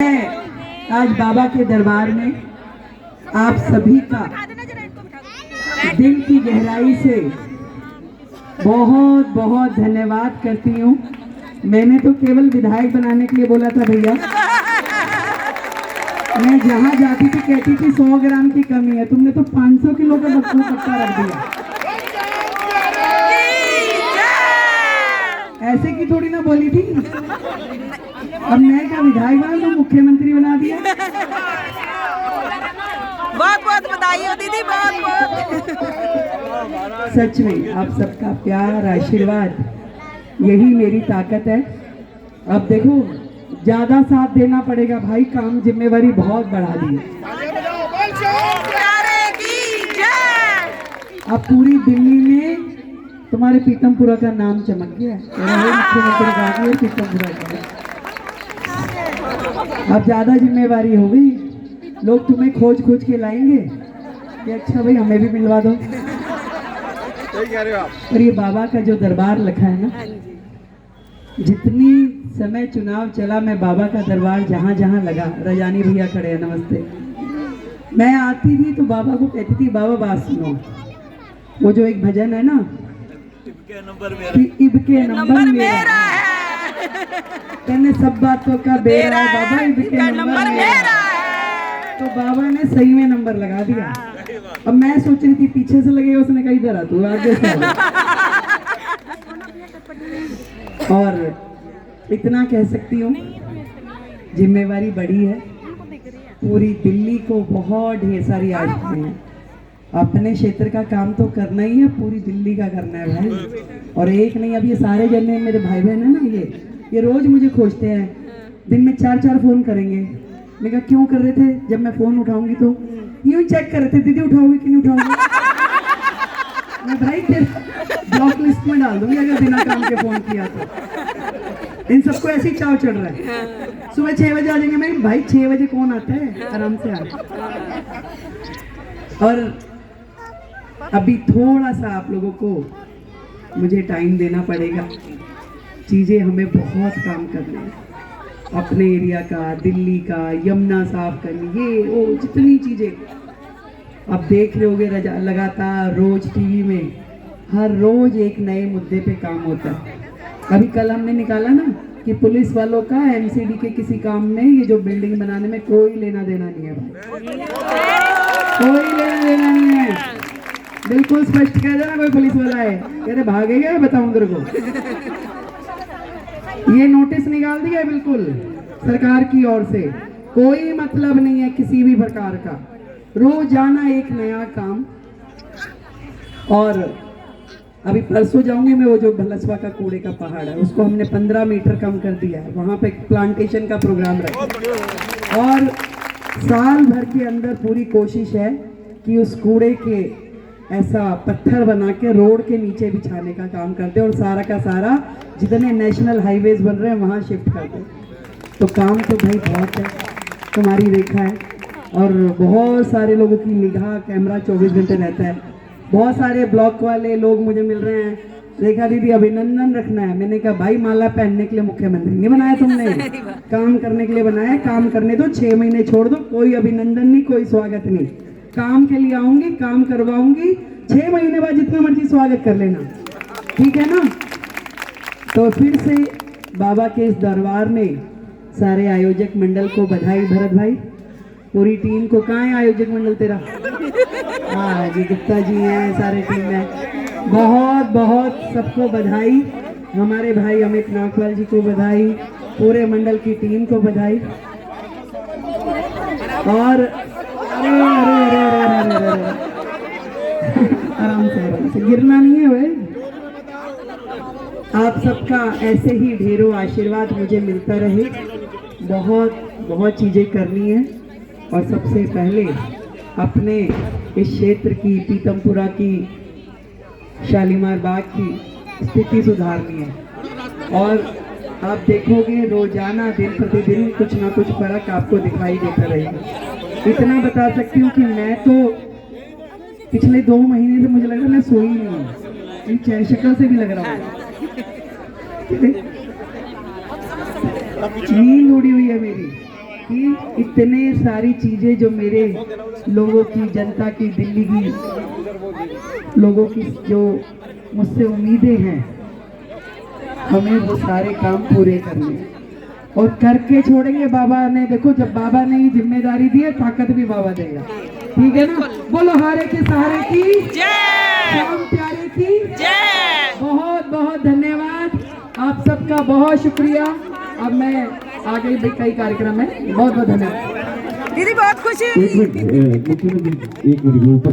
मैं आज बाबा के दरबार में आप सभी का दिल की गहराई से बहुत बहुत धन्यवाद करती हूँ। मैंने तो केवल विधायक बनाने के लिए बोला था भैया। मैं जहाँ जाती थी कहती थी 100 ग्राम की कमी है, तुमने तो 500 किलो का पक्का रख दिया। ऐसे की थोड़ी ना बोली थी। अब मैं क्या विधायक बना तो मुख्यमंत्री बना दिया। बहुत बहुत बधाई हो दीदी, बहुत बहुत। सच में आप सबका प्यार आशीर्वाद यही मेरी ताकत है। अब देखो ज्यादा साथ देना पड़ेगा भाई, काम जिम्मेवारी बहुत बढ़ा दी है। अब पूरी दिल्ली में तुम्हारे पीतमपुरा का नाम चमक गया है। मुख्यमंत्री कहा दिया पीतमपुरा का। अब ज्यादा जिम्मेवारी हो गई, लोग तुम्हें खोज खोज के लाएंगे कि अच्छा भाई हमें भी मिलवा दो। और ये बाबा का जो दरबार लिखा है ना, जितनी समय चुनाव चला मैं बाबा का दरबार जहाँ जहाँ लगा, रजानी भैया खड़े हैं, नमस्ते। मैं आती थी तो बाबा को कहती थी बाबा बात सुनो। वो जो एक भजन है ना, इबके नंबर मेरा है, कहने सब बातों का बेरा है बाबा, इबके नंबर मेरा है। तो बाबा ने सही में नंबर लगा दिया। अब मैं सोच रही थी पीछे से लगेगा, उसने कहा इधर आ तू, आगे से और इतना कह सकती हूँ जिम्मेवारी बड़ी है। पूरी दिल्ली को बहुत ढेर सारी आदतें हैं। अपने क्षेत्र का काम तो करना ही है, पूरी दिल्ली का करना है भाई। और एक नहीं, अब ये सारे जने मेरे भाई बहन है ना, ये रोज मुझे खोजते हैं, दिन में 4-4 फोन करेंगे। मैं कहा क्यों कर रहे थे? जब मैं फोन उठाऊंगी तो यूं चेक कर रहे थे, दीदी उठाओगी कि नहीं उठाओगी। मैं भाई ब्लॉक लिस्ट में डाल दूंगी अगर बिना काम के फोन किया तो। इन सबको ऐसे ही चाव चढ़ रहा है। सुबह 6 बजे आ जाएंगे। मैं भाई 6 बजे कौन आता है, आराम से आ। और अभी थोड़ा सा आप लोगों को मुझे टाइम देना पड़ेगा। चीज़ें हमें बहुत काम करना है, अपने एरिया का, दिल्ली का, यमुना साफ करनी, ये वो जितनी चीज़ें अब देख रहे होगे लगातार रोज टीवी में हर रोज एक नए मुद्दे पे काम होता है। अभी कल हमने निकाला ना कि पुलिस वालों का एमसीडी के किसी काम में, ये जो बिल्डिंग बनाने में कोई लेना देना नहीं है भाई, कोई लेना देना नहीं है। बिल्कुल स्पष्ट कह देना कोई पुलिस वाला है, कह रहे भागेगा बताऊं तेरे को। ये नोटिस निकाल दिया बिल्कुल सरकार की ओर से, कोई मतलब नहीं है किसी भी प्रकार का, रोजाना एक नया काम। और अभी परसों जाऊंगी मैं, वो जो भलसवा का कूड़े का पहाड़ है उसको हमने 15 मीटर कम कर दिया है, वहां पे प्लांटेशन का प्रोग्राम रखा। और साल भर के अंदर पूरी कोशिश है कि उस कूड़े के ऐसा पत्थर बना के रोड के नीचे बिछाने का काम करते और सारा का सारा जितने नेशनल हाईवेज बन रहे हैं वहाँ शिफ्ट करते। तो काम तो भाई बहुत है, तुम्हारी रेखा है। और बहुत सारे लोगों की निगाह कैमरा 24 घंटे रहता है। बहुत सारे ब्लॉक वाले लोग मुझे मिल रहे हैं, रेखा दीदी अभिनंदन रखना है। मैंने कहा भाई माला पहनने के लिए मुख्यमंत्री नहीं बनाया तुमने, काम करने के लिए बनाया। काम करने दो, 6 महीने छोड़ दो, कोई अभिनंदन नहीं, कोई स्वागत नहीं। काम के लिए आऊंगी, काम करवाऊंगी, 6 महीने बाद जितना मर्जी स्वागत कर लेना, ठीक है ना। तो फिर से बाबा के इस दरबार में सारे आयोजक मंडल को बधाई। भरत भाई पूरी टीम को, कहाँ है आयोजक मंडल तेरा? हाँ जी, गुप्ता जी हैं, सारे टीम है। बहुत बहुत सबको बधाई। हमारे भाई अमित नागपाल जी को बधाई, पूरे मंडल की टीम को बधाई। और अरे अरे अरे अरे अरे अरे आराम से गिरना नहीं है भाई। आप सबका ऐसे ही ढेरों आशीर्वाद मुझे मिलता रहे। बहुत बहुत चीज़ें करनी है और सबसे पहले अपने इस क्षेत्र की, पीतमपुरा की, शालीमार बाग की स्थिति सुधारनी है। और आप देखोगे रोजाना दिन प्रतिदिन कुछ ना कुछ फर्क आपको दिखाई देता रहेगा। इतना बता सकती हूँ कि मैं तो पिछले 2 महीने से मुझे लग रहा मैं सोई नहीं हूँ, चेहरे शक्ल से भी लग रहा है नींद उड़ी हुई है मेरी। कि इतने सारी चीजें जो मेरे लोगों की, जनता की, दिल्ली की लोगों की जो मुझसे उम्मीदें हैं, हमें वो सारे काम पूरे करने और करके छोड़ेंगे। बाबा ने, देखो जब बाबा ने ये जिम्मेदारी दी है, ताकत भी बाबा देगा। ठीक है ना? बोलो हारे के सहारे की जय, श्याम प्यारे की जय। बहुत बहुत धन्यवाद, आप सबका बहुत शुक्रिया। अब मैं आगे भी कई कार्यक्रम है, बहुत बहुत धन्यवाद। दीदी बहुत खुशी एक मिनट मुख्यमंत्री, एक मिनट ऊपर